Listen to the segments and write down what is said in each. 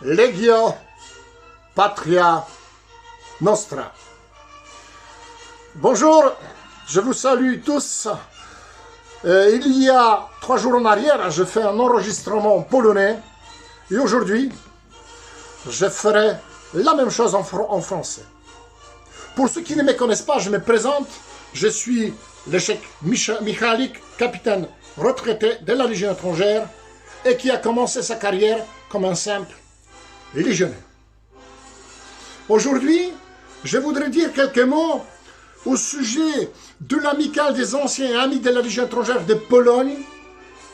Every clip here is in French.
Legio Patria Nostra. Bonjour, je vous salue tous. Il y a 3 jours en arrière, je fais un enregistrement polonais et aujourd'hui, je ferai la même chose en français. Pour ceux qui ne me connaissent pas, je me présente. Je suis Leszek Michalik, capitaine retraité de la Légion étrangère et qui a commencé sa carrière comme un simple légionnaire. Aujourd'hui, je voudrais dire quelques mots au sujet de l'amicale des anciens amis de la Légion étrangère de Pologne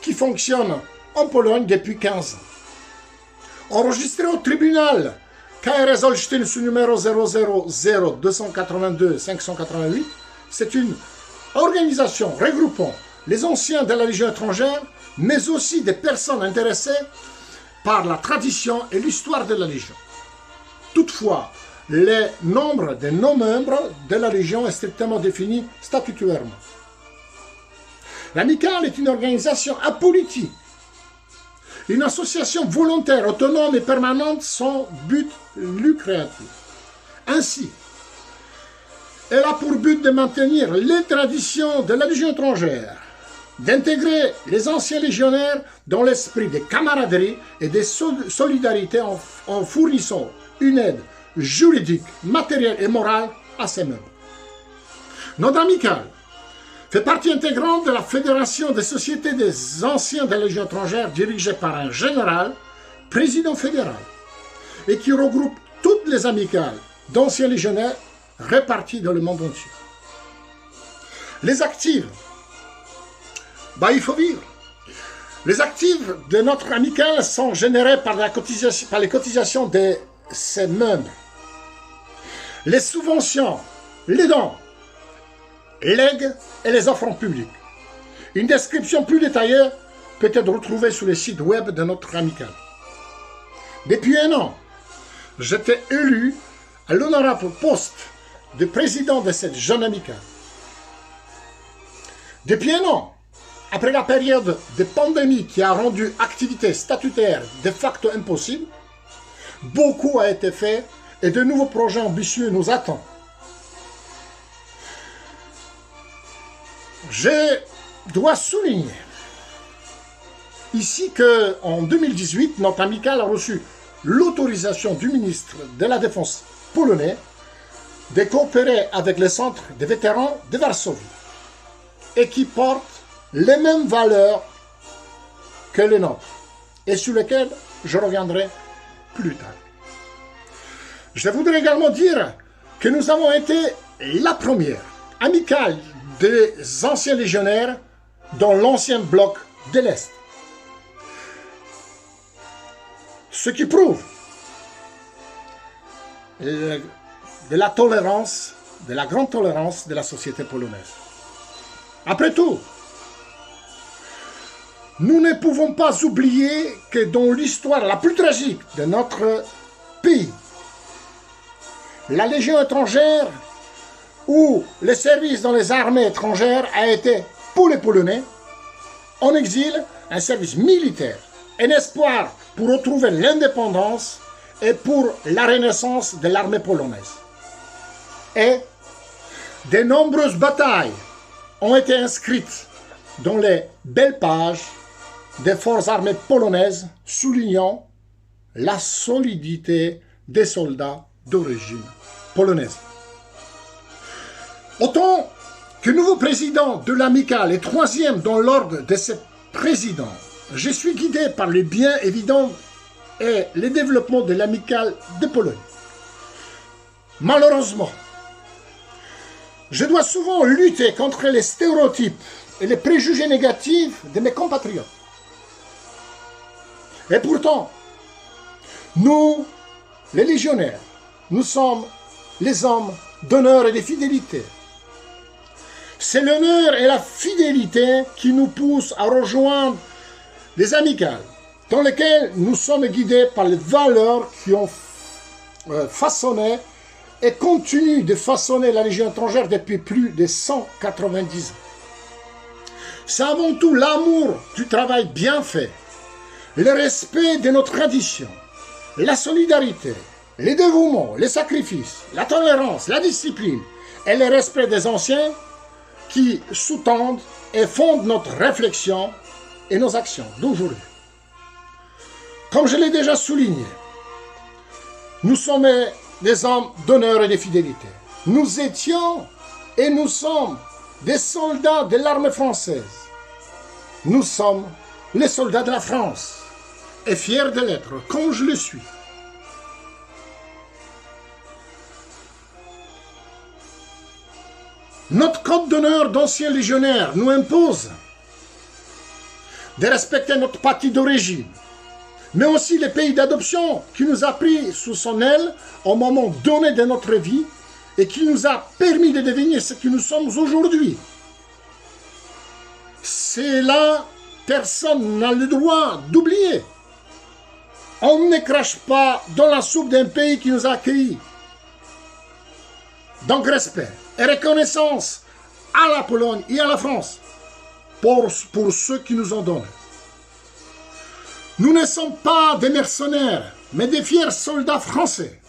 qui fonctionne en Pologne depuis 15 ans. Enregistré au tribunal KRS Olsztyn sous numéro 000-282-588, c'est une organisation regroupant les anciens de la Légion étrangère, mais aussi des personnes intéressées par la tradition et l'histoire de la Légion. Toutefois, le nombre de non-membres de la Légion est strictement défini statutairement. L'amicale est une organisation apolitique, une association volontaire, autonome et permanente sans but lucratif. Ainsi, elle a pour but de maintenir les traditions de la Légion étrangère, d'intégrer les anciens légionnaires dans l'esprit de camaraderie et de solidarité en fournissant une aide juridique, matérielle et morale à ses membres. Notre amicale fait partie intégrante de la Fédération des sociétés des anciens de la Légion étrangère dirigée par un général, président fédéral, et qui regroupe toutes les amicales d'anciens légionnaires répartis dans le monde entier. Les actifs, il faut vivre. Les actifs de notre amicale sont générés par les cotisations de ses membres. Les subventions, les dons, legs et les offres publiques. Une description plus détaillée peut être retrouvée sur le site web de notre amicale. Depuis 1 an, j'étais élu à l'honorable poste de président de cette jeune amicale. Depuis 1 an, après la période de pandémie qui a rendu activité statutaire de facto impossible, beaucoup a été fait et de nouveaux projets ambitieux nous attendent. Je dois souligner ici qu'en 2018, notre amicale a reçu l'autorisation du ministre de la Défense polonais de coopérer avec le centre des vétérans de Varsovie et qui porte les mêmes valeurs que les nôtres et sur lesquelles je reviendrai plus tard. Je voudrais également dire que nous avons été la première amicale des anciens légionnaires dans l'ancien bloc de l'Est. Ce qui prouve de la tolérance, de la grande tolérance de la société polonaise. Après tout, nous ne pouvons pas oublier que dans l'histoire la plus tragique de notre pays, la Légion étrangère ou le service dans les armées étrangères a été, pour les Polonais, en exil, un service militaire, un espoir pour retrouver l'indépendance et pour la renaissance de l'armée polonaise. Et de nombreuses batailles ont été inscrites dans les belles pages des forces armées polonaises, soulignant la solidité des soldats d'origine polonaise. Autant que nouveau président de l'amicale et 3e dans l'ordre de ses présidents, je suis guidé par le bien évident et le développement de l'amicale de Pologne. Malheureusement, je dois souvent lutter contre les stéréotypes et les préjugés négatifs de mes compatriotes. Et pourtant, nous, les légionnaires, nous sommes les hommes d'honneur et de fidélité. C'est l'honneur et la fidélité qui nous poussent à rejoindre les amicales, dans lesquelles nous sommes guidés par les valeurs qui ont façonné et continuent de façonner la Légion étrangère depuis plus de 190 ans. C'est avant tout l'amour du travail bien fait, le respect de nos traditions, la solidarité, les dévouements, les sacrifices, la tolérance, la discipline et le respect des anciens qui sous-tendent et fondent notre réflexion et nos actions d'aujourd'hui. Comme je l'ai déjà souligné, nous sommes des hommes d'honneur et de fidélité. Nous étions et nous sommes des soldats de l'armée française. Nous sommes les soldats de la France et fiers de l'être, comme je le suis. Notre code d'honneur d'anciens légionnaires nous impose de respecter notre patrie d'origine, mais aussi les pays d'adoption qui nous a pris sous son aile au moment donné de notre vie et qui nous a permis de devenir ce que nous sommes aujourd'hui. C'est là, personne n'a le droit d'oublier. On ne crache pas dans la soupe d'un pays qui nous a accueillis. Donc respect et reconnaissance à la Pologne et à la France pour ceux qui nous ont donné. Nous ne sommes pas des mercenaires, mais des fiers soldats français.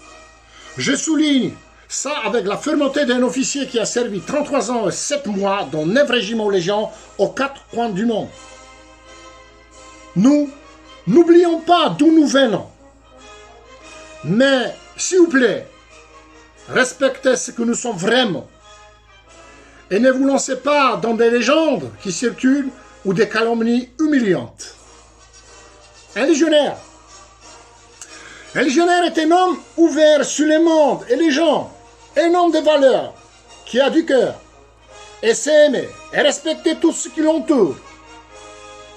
Je souligne ça avec la fermeté d'un officier qui a servi 33 ans et 7 mois dans 9 régiments légions aux 4 coins du monde. Nous n'oublions pas d'où nous venons. Mais, s'il vous plaît, respectez ce que nous sommes vraiment. Et ne vous lancez pas dans des légendes qui circulent ou des calomnies humiliantes. Un légionnaire est un homme ouvert sur le monde et les gens, un homme de valeur qui a du cœur et sait aimer et respecter tout ce qui l'entoure.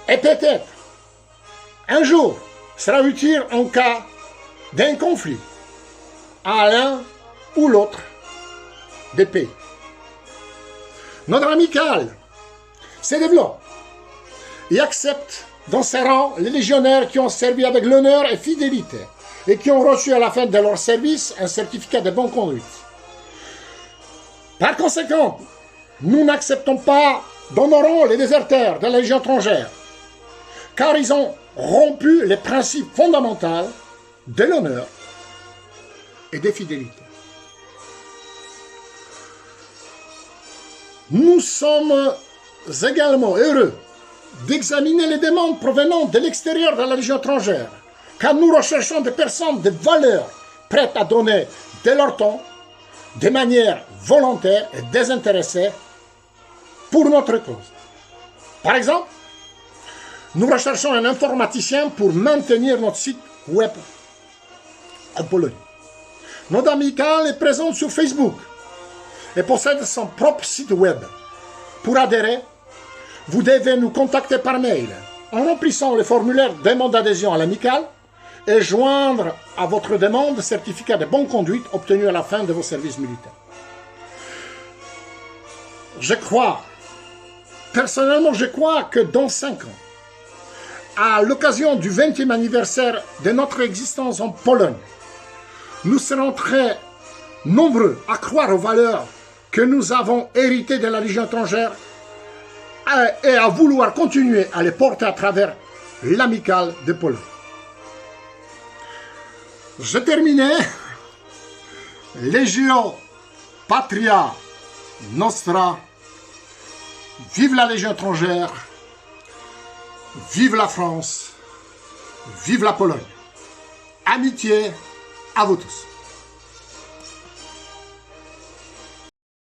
Et peut-être, un jour, sera utile en cas d'un conflit à l'un ou l'autre des pays. Notre amical se développe et accepte dans ses rangs les légionnaires qui ont servi avec l'honneur et fidélité et qui ont reçu à la fin de leur service un certificat de bonne conduite. Par conséquent, nous n'acceptons pas d'honorer les déserteurs de la Légion étrangère, car ils ont rompu les principes fondamentaux de l'honneur et de fidélité. Nous sommes également heureux d'examiner les demandes provenant de l'extérieur de la Légion étrangère, car nous recherchons des personnes de valeur prêtes à donner de leur temps, de manière volontaire et désintéressée pour notre cause. Par exemple, nous recherchons un informaticien pour maintenir notre site web en Pologne. Notre amical est présent sur Facebook et possède son propre site web. Pour adhérer, vous devez nous contacter par mail en remplissant le formulaire demande d'adhésion à l'amicale et joindre à votre demande certificat de bonne conduite obtenu à la fin de vos services militaires. Personnellement, je crois que dans 5 ans, à l'occasion du 20e anniversaire de notre existence en Pologne, nous serons très nombreux à croire aux valeurs que nous avons héritées de la Légion étrangère et à vouloir continuer à les porter à travers l'amicale de Pologne. Je terminais. Legio Patria Nostra. Vive la Légion étrangère. Vive la France. Vive la Pologne. Amitié à vous tous.